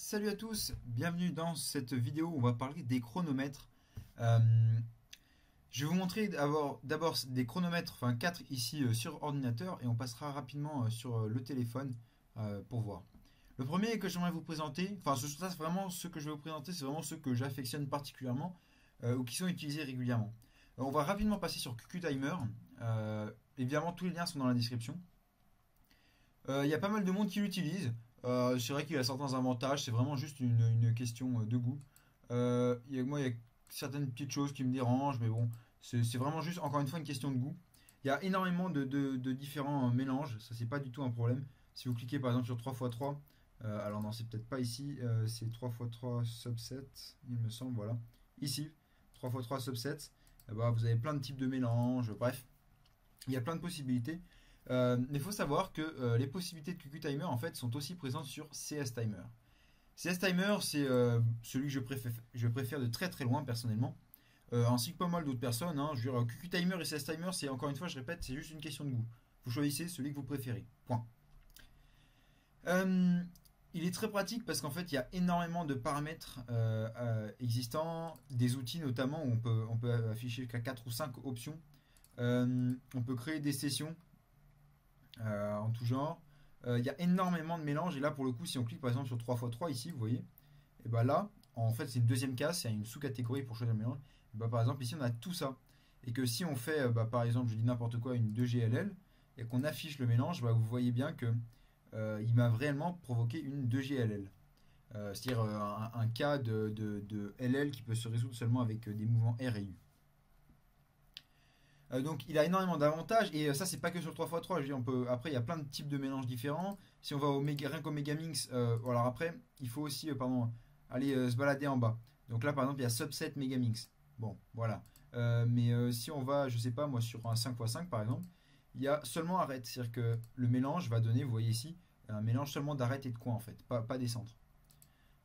Salut à tous, bienvenue dans cette vidéo où on va parler des chronomètres. Euh, je vais vous montrer d'abord des chronomètres, enfin 4 ici sur ordinateur et on passera rapidement sur le téléphone pour voir. Le premier que j'aimerais vous présenter, enfin ça c'est vraiment ce que je vais vous présenter, c'est vraiment ceux que j'affectionne particulièrement ou qui sont utilisés régulièrement. On va rapidement passer sur QQ Timer. Évidemment tous les liens sont dans la description. Il y a pas mal de monde qui l'utilise. C'est vrai qu'il a certains avantages, c'est vraiment juste une question de goût. Moi, il y a certaines petites choses qui me dérangent, mais bon, c'est vraiment juste, encore une fois, une question de goût. Il y a énormément de différents mélanges, ça c'est pas du tout un problème. Si vous cliquez par exemple sur 3x3, alors non, c'est peut-être pas ici, c'est 3x3 subset, il me semble, voilà. Ici, 3x3 subset, bah, vous avez plein de types de mélanges, bref, il y a plein de possibilités. Mais il faut savoir que les possibilités de QQ Timer en fait sont aussi présentes sur CS Timer. CS Timer, c'est celui que je préfère de très très loin personnellement, ainsi que pas mal d'autres personnes. Hein. Je veux dire, QQ Timer et CS Timer, c'est encore une fois, je répète, c'est juste une question de goût. Vous choisissez celui que vous préférez. Point. Euh, il est très pratique parce qu'en fait, il y a énormément de paramètres existants, des outils notamment où on peut afficher jusqu'à 4 ou 5 options. On peut créer des sessions en tout genre. Il y a énormément de mélanges et là pour le coup si on clique par exemple sur 3x3 ici vous voyez et bah là en fait c'est une deuxième case, c'est une sous-catégorie pour choisir le mélange. Et bah, par exemple ici on a tout ça et que si on fait bah, par exemple je dis n'importe quoi une 2GLL et qu'on affiche le mélange bah, vous voyez bien que il m'a réellement provoqué une 2GLL. C'est-à-dire un cas de LL qui peut se résoudre seulement avec des mouvements R et U. Donc il a énormément d'avantages et ça c'est pas que sur le 3x3, je veux dire, après il y a plein de types de mélanges différents. Si on va rien qu'au Megaminx, alors après il faut aussi aller se balader en bas. Donc là par exemple il y a subset Megaminx. Bon voilà. Mais si on va je sais pas moi sur un 5x5 par exemple, il y a seulement arête. C'est-à-dire que le mélange va donner, vous voyez ici, un mélange seulement d'arête et de coin en fait, pas des centres.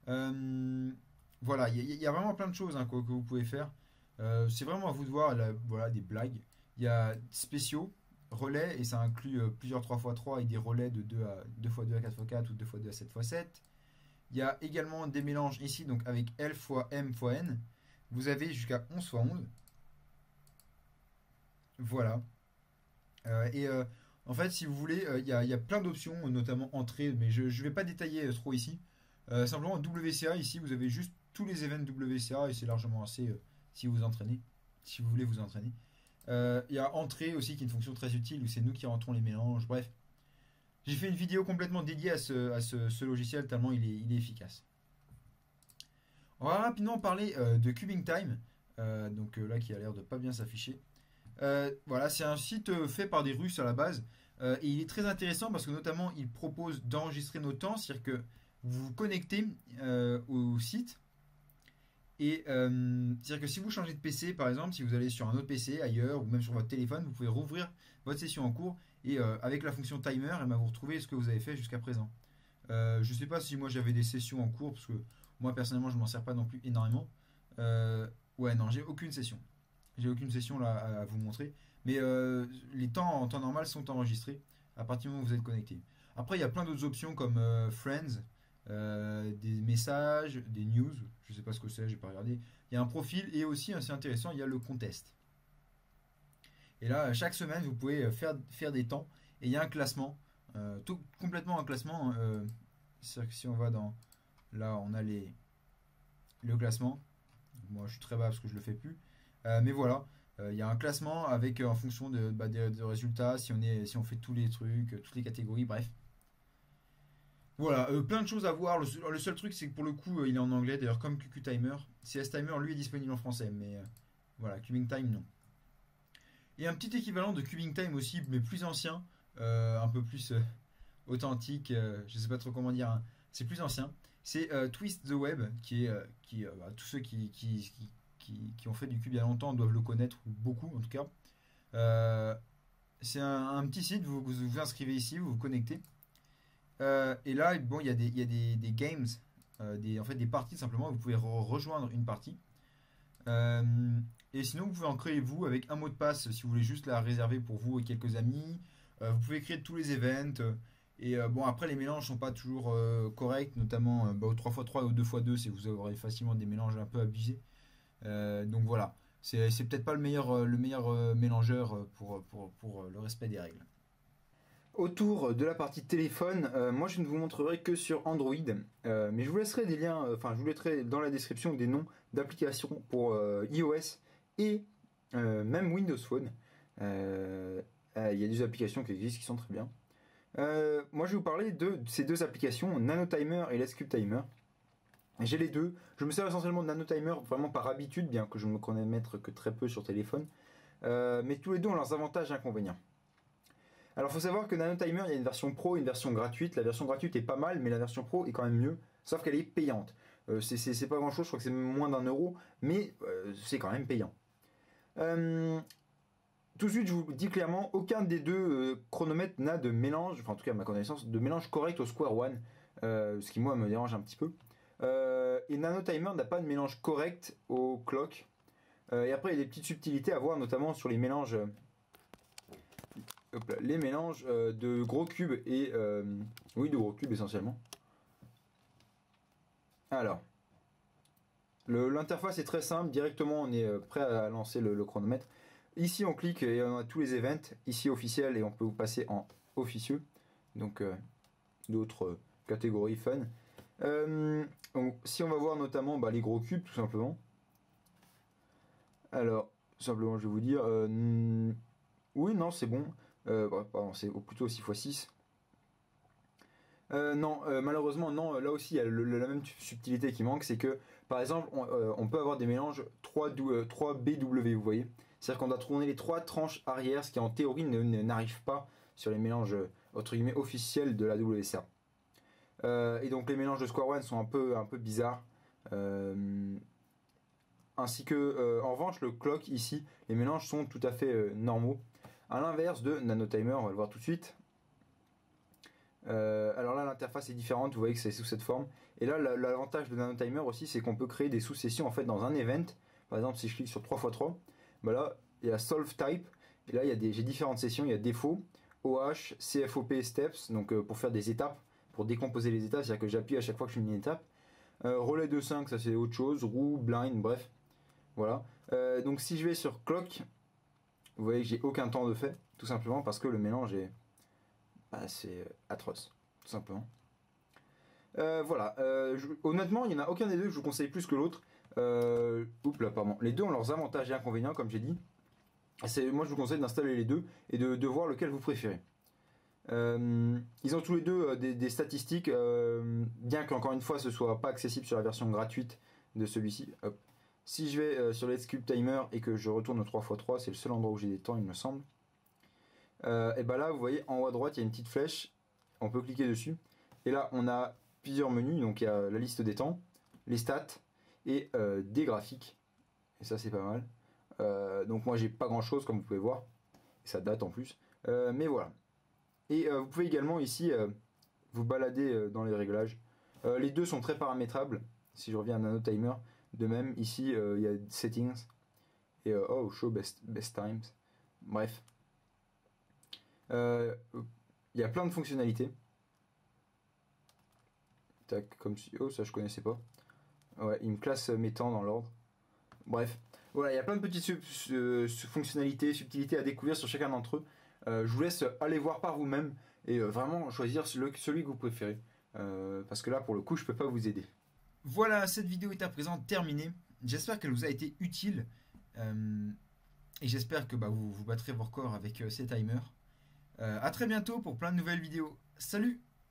Voilà, il y a vraiment plein de choses hein, que vous pouvez faire. C'est vraiment à vous de voir voilà, des blagues. Il y a spéciaux, relais, et ça inclut plusieurs 3x3 et des relais de 2x2 à 4x4 ou 2x2 à 7x7. Il y a également des mélanges ici, donc avec L fois M fois N. Vous avez jusqu'à 11 fois 11. Voilà. En fait, si vous voulez, il y a plein d'options, notamment entrée, mais je ne vais pas détailler trop ici. Simplement, WCA, ici, vous avez juste tous les events WCA et c'est largement assez si vous entraînez, si vous voulez vous entraîner. Il y a entrée aussi qui est une fonction très utile où c'est nous qui rentrons les mélanges. Bref, j'ai fait une vidéo complètement dédiée à ce logiciel tellement il est efficace. On va rapidement parler de Cubing Time, donc là qui a l'air de pas bien s'afficher. Voilà, c'est un site fait par des Russes à la base et il est très intéressant parce que notamment il propose d'enregistrer nos temps, c'est-à-dire que vous vous connectez au site et c'est-à-dire que si vous changez de PC, par exemple, si vous allez sur un autre PC ailleurs ou même sur votre téléphone, vous pouvez rouvrir votre session en cours et avec la fonction timer, et ben, vous retrouvez ce que vous avez fait jusqu'à présent. Je ne sais pas si moi j'avais des sessions en cours parce que moi personnellement je m'en sers pas non plus énormément. Ouais, non, j'ai aucune session. J'ai aucune session là à vous montrer. Mais les temps en temps normal sont enregistrés à partir du moment où vous êtes connecté. Après, il y a plein d'autres options comme Friends, des messages, des news. Je sais pas ce que c'est, j'ai pas regardé. Il y a un profil et aussi, assez intéressant, il y a le contest. Et là, chaque semaine, vous pouvez faire des temps et il y a un classement, tout complètement un classement. C'est-à-dire que si on va dans là, on a le classement. Moi, je suis très bas parce que je le fais plus. Mais voilà, il y a un classement avec en fonction des résultats, si on fait tous les trucs, toutes les catégories, bref. Voilà, plein de choses à voir. Le seul truc, c'est que pour le coup, il est en anglais, d'ailleurs, comme QQ Timer. CS Timer, lui, est disponible en français, mais voilà, Cubing Time, non. Et un petit équivalent de Cubing Time aussi, mais plus ancien, un peu plus authentique, je sais pas trop comment dire, hein. C'est plus ancien. C'est Twist the Web, bah, tous ceux qui ont fait du cube il y a longtemps doivent le connaître, ou beaucoup en tout cas. Euh, c'est un petit site, vous inscrivez ici, vous vous connectez. Et là, bon, il y a des games, en fait des parties simplement, vous pouvez rejoindre une partie. Euh, et sinon, vous pouvez en créer vous avec un mot de passe si vous voulez juste la réserver pour vous et quelques amis. Vous pouvez créer tous les events. Et bon, après, les mélanges sont pas toujours corrects, notamment au 3x3 et au 2x2, si vous aurez facilement des mélanges un peu abusés. Donc voilà, c'est peut-être pas le meilleur mélangeur pour le respect des règles. Autour de la partie téléphone, moi je ne vous montrerai que sur Android, mais je vous laisserai des liens, je vous laisserai dans la description des noms d'applications pour iOS et même Windows Phone. Il y a des applications qui existent qui sont très bien. Moi je vais vous parler de ces deux applications, NanoTimer et Let's Cube Timer. J'ai les deux. Je me sers essentiellement de NanoTimer vraiment par habitude, bien que je ne me connais mettre que très peu sur téléphone. Mais tous les deux ont leurs avantages et inconvénients. Alors il faut savoir que NanoTimer, il y a une version pro et une version gratuite. La version gratuite est pas mal, mais la version pro est quand même mieux, sauf qu'elle est payante. C'est pas grand chose, je crois que c'est moins d'1 €, mais c'est quand même payant. Tout de suite, je vous dis clairement, aucun des deux chronomètres n'a de mélange, enfin en tout cas à ma connaissance, de mélange correct au Square One, ce qui moi me dérange un petit peu. Et NanoTimer n'a pas de mélange correct au clock. Et après, il y a des petites subtilités à voir, notamment sur les mélanges. Hop là, les mélanges de gros cubes et oui, de gros cubes essentiellement. Alors, l'interface est très simple. Directement, on est prêt à lancer le chronomètre. Ici, on clique et on a tous les events. Ici, officiel, et on peut vous passer en officieux. Donc, d'autres catégories fun. Donc, si on va voir notamment les gros cubes, tout simplement. Alors, tout simplement, je vais vous dire. Oui, non, c'est bon. Pardon, c'est plutôt 6x6. Non, malheureusement, non. Là aussi, il y a la même subtilité qui manque. C'est que, par exemple, on peut avoir des mélanges 3 BW, vous voyez. C'est-à-dire qu'on doit tourner les 3 tranches arrière, ce qui en théorie n'arrive pas sur les mélanges entre guillemets officiels de la WSA. Et donc les mélanges de Square One sont un peu bizarres. Ainsi que, en revanche, le clock ici, les mélanges sont tout à fait normaux. À l'inverse de NanoTimer, on va le voir tout de suite. Alors là, l'interface est différente, vous voyez que c'est sous cette forme. Et là, l'avantage de NanoTimer aussi, c'est qu'on peut créer des sous-sessions en fait dans un event. Par exemple, si je clique sur 3x3, là, il y a Solve Type. Et là, j'ai différentes sessions. Il y a défaut, OH, CFOP Steps, donc pour faire des étapes, pour décomposer les étapes, c'est-à-dire que j'appuie à chaque fois que je finis une étape. Relais de 5, ça c'est autre chose. Roue, blind, bref. Voilà. Donc si je vais sur Clock, vous voyez que j'ai aucun temps de fait, tout simplement parce que le mélange est assez atroce, tout simplement. Voilà. Honnêtement, il n'y en a aucun des deux que je vous conseille plus que l'autre. Oups là, pardon. Les deux ont leurs avantages et inconvénients, comme j'ai dit. Moi, je vous conseille d'installer les deux et de voir lequel vous préférez. Ils ont tous les deux des statistiques, bien qu'encore une fois ce soit pas accessible sur la version gratuite de celui-ci. Hop. Si je vais sur Let's Cube Timer et que je retourne au 3x3, c'est le seul endroit où j'ai des temps, il me semble. Et là, vous voyez en haut à droite, il y a une petite flèche. On peut cliquer dessus. Et là, on a plusieurs menus. Donc, il y a la liste des temps, les stats et des graphiques. Et ça, c'est pas mal. Donc, moi, j'ai pas grand chose, comme vous pouvez voir. Et ça date en plus. Mais voilà. Et vous pouvez également ici vous balader dans les réglages. Les deux sont très paramétrables. Si je reviens à NanoTimer, de même, ici, il y a Settings et Show Best Times. Bref. Il y a plein de fonctionnalités. Tac, comme si... Oh, ça je connaissais pas. Ouais, il me classe mes temps dans l'ordre. Bref. Voilà, il y a plein de petites fonctionnalités, subtilités à découvrir sur chacun d'entre eux. Je vous laisse aller voir par vous-même et vraiment choisir celui que vous préférez. Parce que là, pour le coup, je peux pas vous aider. Voilà, cette vidéo est à présent terminée. J'espère qu'elle vous a été utile. Et j'espère que vous battrez vos records avec ces timers. A très bientôt pour plein de nouvelles vidéos. Salut!